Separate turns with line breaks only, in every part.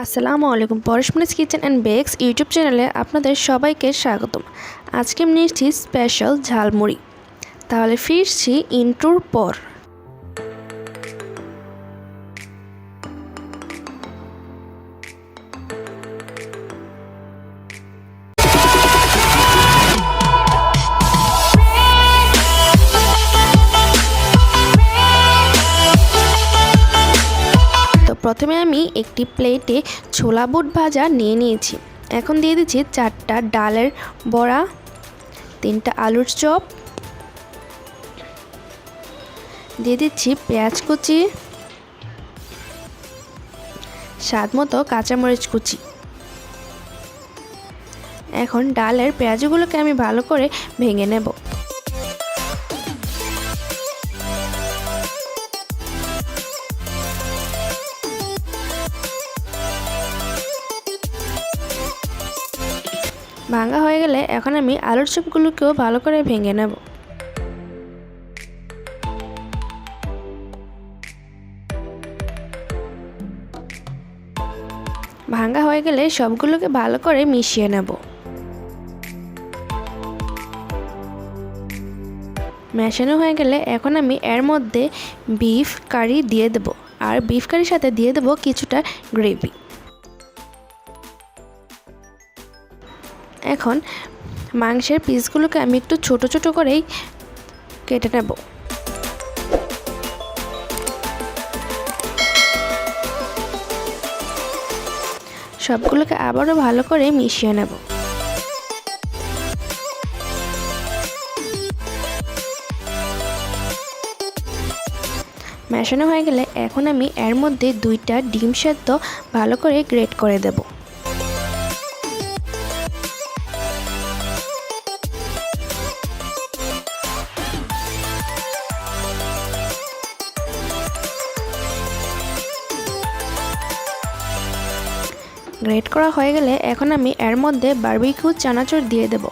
আসসালামু আলাইকুম। পরশমনিস kitchen and bakes YouTube চ্যানেলে আপনাদের সবাইকে স্বাগতম। আজকে আমি নিয়েছি স্পেশাল ঝালমুড়ি। তাহলে ফিরছি ইন্ট্রোর পর। তো প্রথমে আমি একটি প্লেটে ছোলা বুট ভাজা নিয়ে নিয়েছি। এখন দিয়ে দিচ্ছি 4টা ডালের বড়া, 3টা আলুর চপ, দিয়ে দিচ্ছি পেঁয়াজ কুচি, স্বাদ মতো কাঁচামরিচ কুচি। এখন ডালের পেঁয়াজগুলোকে আমি ভালো করে ভেঙে নেব। ভাঙা হয়ে গেলে এখন আমি আলুর চপগুলোকেও ভালো করে ভেঙে নেব। ভাঙা হয়ে গেলে সবগুলোকে ভালো করে মিশিয়ে নেব। মেশানো হয়ে গেলে এখন আমি এর মধ্যে বিফ কারি দিয়ে দেব, আর বিফ কারির সাথে দিয়ে দেব কিছুটা গ্রেভি। এখন মাংসের পিসগুলোকে আমি একটু ছোট ছোট করেই কেটে নেব। সবগুলোকে আবারও ভালো করে মিশিয়ে নেব। মেশানো হয়ে গেলে এখন আমি এর মধ্যে 2টা ডিম সেদ্ধ ভালো করে গ্রেট করে দেব। গ্রেট করা হয়ে গেলে এখন আমি এর মধ্যে বারবিকিউ চানাচুর দিয়ে দেব।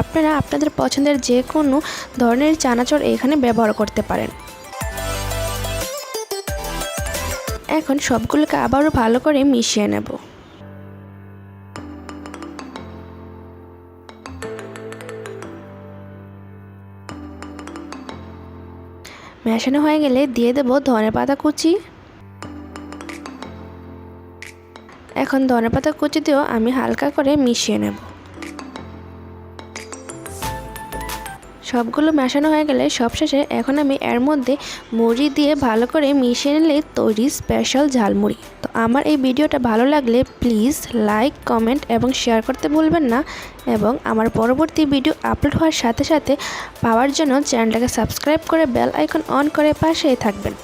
আপনারা আপনাদের পছন্দের যে কোনো ধরনের চানাচুর এখানে ব্যবহার করতে পারেন। এখন সবগুলোকে আবারও ভালো করে মিশিয়ে নেব। মেশানো হয়ে গেলে দিয়ে দেব ধনেপাতা কুচি। এখন ধনেপাতা কুচি দিয়েও আমি হালকা করে মিশিয়ে নেব। সবগুলো মেশানো হয়ে গেলে সবশেষে এখন আমি এর মধ্যে মুড়ি দিয়ে ভালো করে মিশিয়ে নিলে তৈরি স্পেশাল ঝালমুড়ি। তো আমার এই ভিডিওটা ভালো লাগলে প্লিজ লাইক, কমেন্ট এবং শেয়ার করতে ভুলবেন না, এবং আমার পরবর্তী ভিডিও আপলোড হওয়ার সাথে সাথে পাওয়ার জন্য চ্যানেলটাকে সাবস্ক্রাইব করে বেল আইকন অন করে পাশেই থাকবেন।